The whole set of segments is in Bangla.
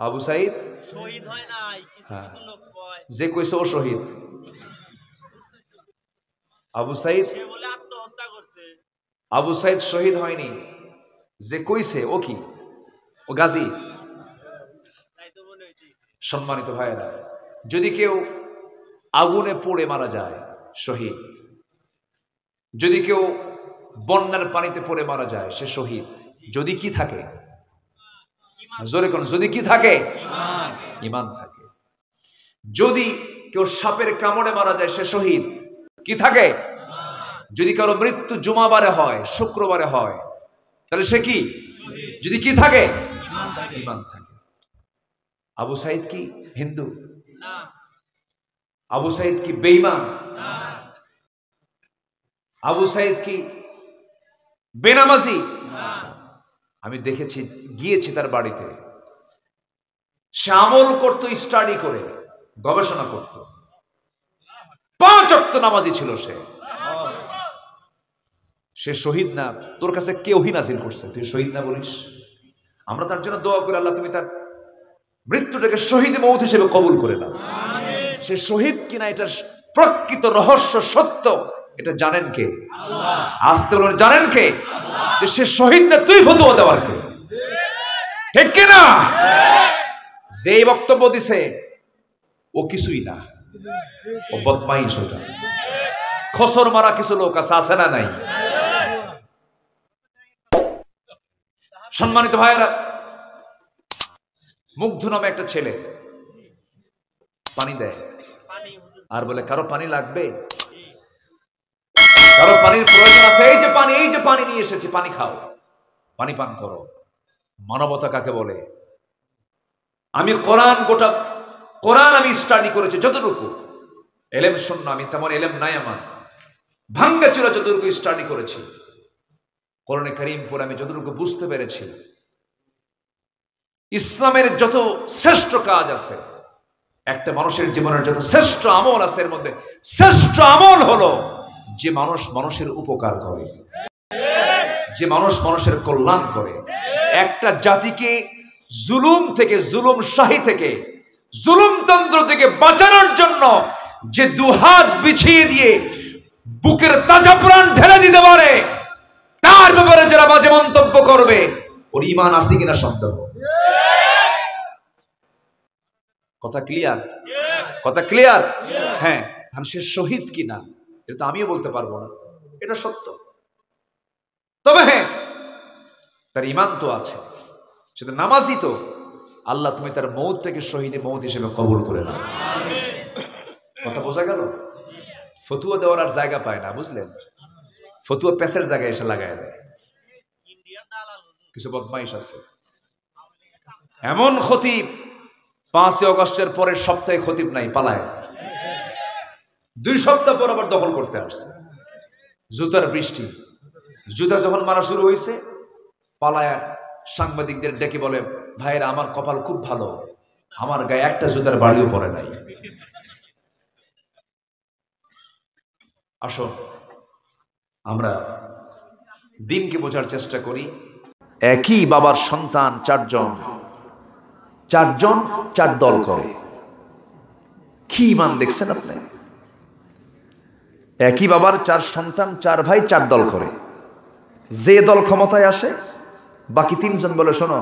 আবু সাইদ শহীদ হয় নাই, কিছু কিছু লোক কয় যে কইছে ও শহীদ। আবু সাইদ সে বলে আত্মহত্যা করছে। আবু সাইদ শহীদ হয়নি, যে কইছে ও কি? ও গাজী। তাই তো মনে হয়েছে। সম্মানিত ভাইয়েরা, যদি কেউ আগুনে পড়ে মারা যায় শহীদ, যদি কেউ বন্যার পানিতে পড়ে মারা যায় সে শহীদ। যদি কি থাকে, জোরে কোন, যদি কি থাকে? ঈমান থাকে। যদি কেউ সাপের কামড়ে মারা যায় সে শহীদ, কি থাকে? যদি কারো মৃত্যু জুমাবারে হয়, শুক্রবারে হয়, তাহলে সে কি? যদি কি থাকে? ঈমান থাকে। আবু সাইদ কি হিন্দু? না। আবু সাইদ কি বেঈমান? না। আবু সাইদ কি বেনামাজি? না। আমি দেখেছি, গিয়েছি তার বাড়িতে, সে আমল করতো, স্টাডি করে গবেষণা করত, 5 ওয়াক্ত নামাজি ছিল সে। সে শহীদ না, তোর কাছে কে ওহী নাযিল করছে তুই শহীদ না বলিস? আমরা তার জন্য দোয়া করি, আল্লাহ তুমি তার মৃত্যুটাকে শহীদ মওত হিসেবে কবুল করে নাও। সে শহীদ কিনা এটা প্রকৃত রহস্য সত্য এটা জানেন কে? আল্লাহ। আসতে বলেন জানেন কে? আল্লাহ। যে সে শহীদ না, তুই ফতোয়া দেওয়ার কে? ঠিক কিনা? যেই বক্তব্য দিছে ও কিছুই না, ও বদমাইশ। ওটা খসর মারা কিছু লোক আছে না নাই? সম্মানিত ভাইয়েরা, মুগ্ধ নামে একটা ছেলে পানি দেয় আর বলে কারো পানি লাগবে, কারো পানির প্রয়োজন আছে, এই যে পানি, এই যে পানি নিয়ে এসেছি, পানি খাও, পানি পান করো। মানবতা কাকে বলে? আমি গোটা কোরআন আমি স্টাডি করেছি, যতটুকু এলেম শূন্য, আমি তেমন এলেম নাই আমার, ভাঙ্গা চূড়া যতটুকু স্টাডি করেছি, কোরআনে কারীম পড়ে আমি যতটুকু বুঝতে পেরেছি, ইসলামের যত শ্রেষ্ঠ কাজ আছে, একটা মানুষের জীবনের যত শ্রেষ্ঠ আমল আছে, এর মধ্যে শ্রেষ্ঠ আমল হলো যে মানুষ মানুষের উপকার করে, যে মানুষ মানুষের কল্যাণ করে। একটা জাতিকে জুলুম থেকে, জুলুম শাহী থেকে, জুলুমতন্ত্র থেকে বাঁচানোর জন্য যে দুহাত বিছিয়ে দিয়ে বুকের তাজা প্রাণ ঢেলে দিতে পারে, তার ব্যাপারে যারা বাজে মন্তব্য করবে, ওর ঈমান আছে কিনা সন্দেহ। কথা ক্লিয়ার? কথা ক্লিয়ার? হ্যাঁ। সে শহীদ কিনা এটা তো আমিও বলতে পারবো না, এটা সত্য। তবে হ্যাঁ, তার ঈমান তো আছে, সেটা নামাজি তো। আল্লাহ তুমি তার মৌত থেকে শহীদ মৌত হিসেবে কবুল করে নাও। কথা বোঝা গেল? ফতুয়া দেওয়ার আর জায়গা পায় না, বুঝলেন? ফতুয়া প্যাসের জায়গায় এসে লাগায় দেয়। কিছু বদমাইশ আছে, এমন খতিব 5 আগস্টের পরের সপ্তাহে খতিব নাই, পালায়। 2 সপ্তাহ পর আবার দখল করতে আসছে। জুতার বৃষ্টি, জুতা যখন মারা শুরু হয়েছে, পালায় সাংবাদিকদের ডেকে বলে, ভাইরা আমার কপাল খুব ভালো, আমার গায়ে একটা জুতার বাড়িও পড়ে নাই। আসো আমরা দিনকে বোঝার চেষ্টা করি। একই বাবার সন্তান 4 জন, 4 দল করে। কি ঈমান দেখছেন আপনি? একই বাবার 4 সন্তান, 4 ভাই, 4 দল করে। যে দল ক্ষমতায় আসে, বাকি 3 জন বলে, শোনো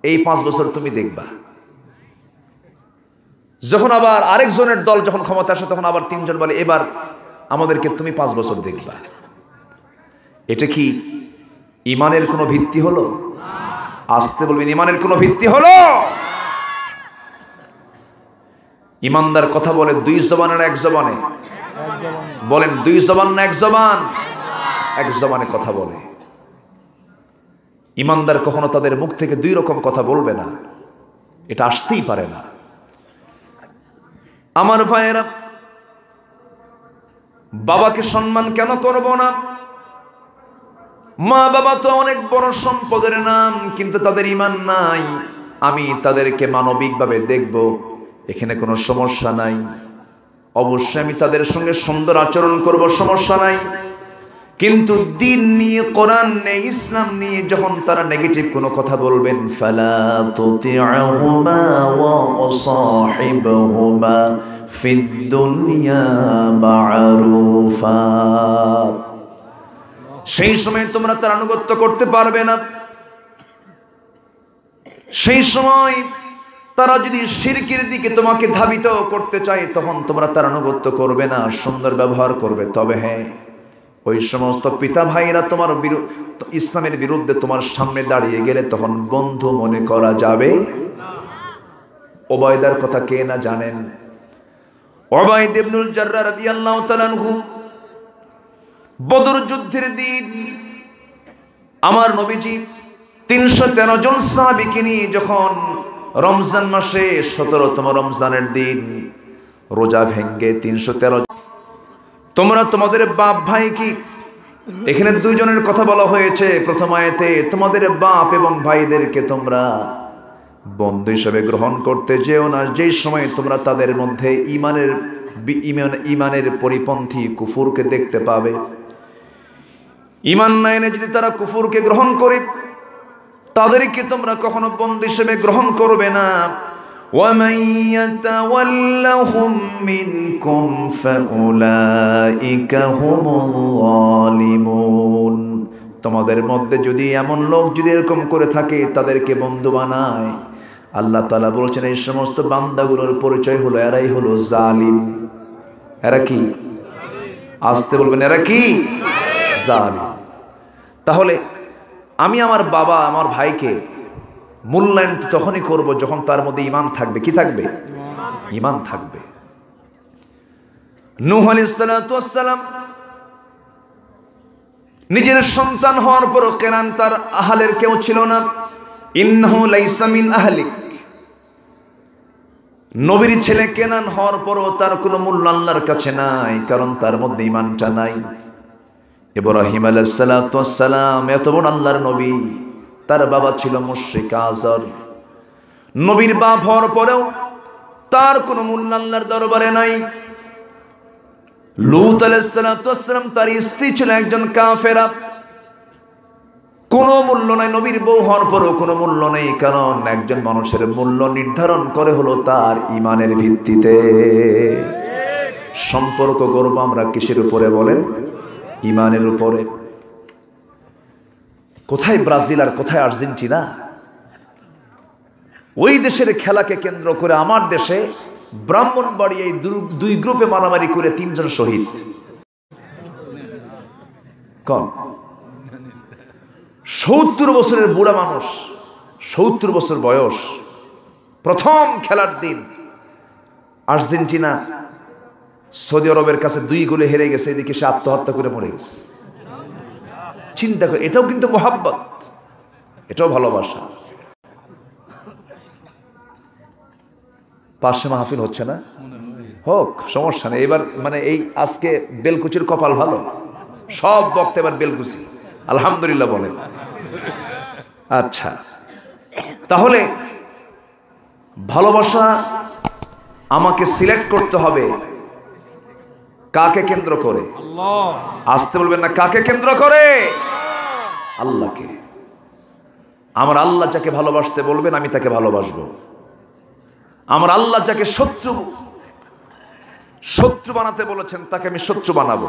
এই 5 বছর তুমি দেখবা। যখন আবার আরেকজনের দল যখন ক্ষমতা আসে, তখন আবার 3 জন বলে, এবার আমাদেরকে তুমি 5 বছর দেখবা। এটা কি ঈমানের কোনো ভিত্তি হলো? আসতে বলবেন, ঈমানের কোনো ভিত্তি হলো? ঈমানদার কথা বলে 2 জবানের 1 জবানে? বলেন 2 জবান না 1 জবান? 1 জবানে কথা বলে। ঈমানদার কখনো তাদের মুখ থেকে 2 রকম কথা বলবে না, এটা আসতেই পারে না। আমার ভাইয়েরা, বাবাকে সম্মান কেন করব না? মা বাবা তো অনেক বড় সম্পদের নাম, কিন্তু তাদের ঈমান নাই। আমি তাদেরকে মানবিকভাবে দেখব, এখানে কোনো সমস্যা নাই। অবশ্যই আমি তাদের সঙ্গে সুন্দর আচরণ করব, সমস্যা নাই। কিন্তু দিন নিয়ে, কোরআন নিয়ে, ইসলাম নিয়ে যখন তারা নেগেটিভ কোনো কথা বলবেন, ফালা তুতি'হুমা ওয়া সাহিবহুমা ফিদ দুনিয়া মা'রুফা, সেই সময় তোমরা তার আনুগত্য করতে পারবে না। সেই সময় তারা যদি শিরকের দিকে তোমাকে ধাবিত করতে চায়, তখন তোমরা তার আনুগত্য করবে না, সুন্দর ব্যবহার করবে। তবে হ্যাঁ, ওই সমস্ত পিতা ভাইরা তোমার ইসলামের বিরুদ্ধে তোমার সামনে দাঁড়িয়ে গেলে তখন বন্ধু মনে করা যাবে। ওবায়দার কথা কে না জানেন? উবাইদ ইবনুল জাররাহ রাদিয়াল্লাহু তাআলা আনহু বদর যুদ্ধের দিন আমার নবীজি 313 জন সাহাবীকে নিয়ে যখন রমজান মাসে 17তম রমজানের দিন রোজা ভেঙ্গে 313, তোমরা তোমাদের বাপ ভাই কি, এখানে দুইজনের কথা বলা হয়েছে প্রথম আয়াতে, তোমাদের বাপ এবং ভাইদেরকে তোমরা বন্ধু হিসেবে গ্রহণ করতে যেও না যেই সময় তোমরা তাদের মধ্যে ইমানের পরিপন্থী কুফুরকে দেখতে পাবে। ইমান না এনে যদি তারা কুফুরকে গ্রহণ করে, তাদেরকে তোমরা কখনো বন্ধু হিসেবে গ্রহণ করবে না। وَمَن يَتَوَلَّهُم مِّنكُمْ فَأُولَٰئِكَ هُمُ الظَّالِمُونَ, তোমাদের মধ্যে যদি এমন লোক যদি এরকম করে থাকে, তাদেরকে বন্ধু বানায়, আল্লাহ তাআলা বলছেন এই সমস্ত বান্দাগুলোর পরিচয় হলো এরাই হলো জালিম। এরা কি? আসতে বলবেন, এরা কি? জালিম। তাহলে আমি আমার বাবা আমার ভাইকে মূল্যায়ন তখনই করব যখন তার মধ্যে ঈমান থাকবে। কি থাকবে? ঈমান থাকবে। নূহ আলাইহিস সালাতু ওয়াস সালাম নিজের সন্তান হওয়ার পরও কেনান তার আহলের কেউ ছিল না। ইন্নাহু লাইসা মিন আহলিক, নবীর ছেলে কেনান হওয়ার পরও তার কোনো মূল্য আল্লাহর কাছে নাই, কারণ তার মধ্যে ঈমানটা নাই। ইব্রাহিম আলাইহিস সালাতু ওয়াস সালাম এত বড় আল্লাহর নবী, তার বাবা ছিল মুশরিক আযর, নবীর বাপ হওয়ার পরেও তার কোনো মূল্য আল্লাহর দরবারে নাই। লূত আলাইহিস সালাতু ওয়াস সালাম তার স্ত্রী ছিল একজন কাফেরা, কোনো মূল্য নাই। নবীর বউ হওয়ার পরেও কোনো মূল্য নেই, কারণ একজন মানুষের মূল্য নির্ধারণ করে হলো তার ঈমানের ভিত্তিতে। সম্পর্ক গড়ব আমরা কিসের উপরে বলেন? ঈমানের উপরে। কোথায় ব্রাজিল আর কোথায় আর্জেন্টিনা? ওই দেশের খেলাকে কেন্দ্র করে আমার দেশে ব্রাহ্মণবাড়ি এই দুই গ্রুপে মারামারি করে 3 জন শহীদ। কোন 70 বছরের বুড়া মানুষ, 70 বছর বয়স, প্রথম খেলার দিন আর্জেন্টিনা সৌদি আরবের কাছে 2 গোলে হেরে গেছে, এদিকে সে আত্মহত্যা করে মরে গেছে। চিন্তা করে, এটাও কিন্তু মোহাব্বত, এটাও ভালোবাসা। পাশে মাহফিল হচ্ছে না? হোক, সমস্যা নেই। এবার মানে এই আজকে বেলকুচির কপাল ভালো, সব বক্তা এবার বেলকুচি, আলহামদুলিল্লাহ বলেন। আচ্ছা, তাহলে ভালোবাসা আমাকে সিলেক্ট করতে হবে কাকে কেন্দ্র করে? আসতে বলবেন না, কাকে কেন্দ্র করে? আল্লাহকে। আমার আল্লাহ যাকে ভালোবাসতে বলবেন আমি তাকে ভালোবাসবো। আমার আল্লাহ যাকে শত্রু বানাতে বলেছেন তাকে আমি শত্রু বানাবো।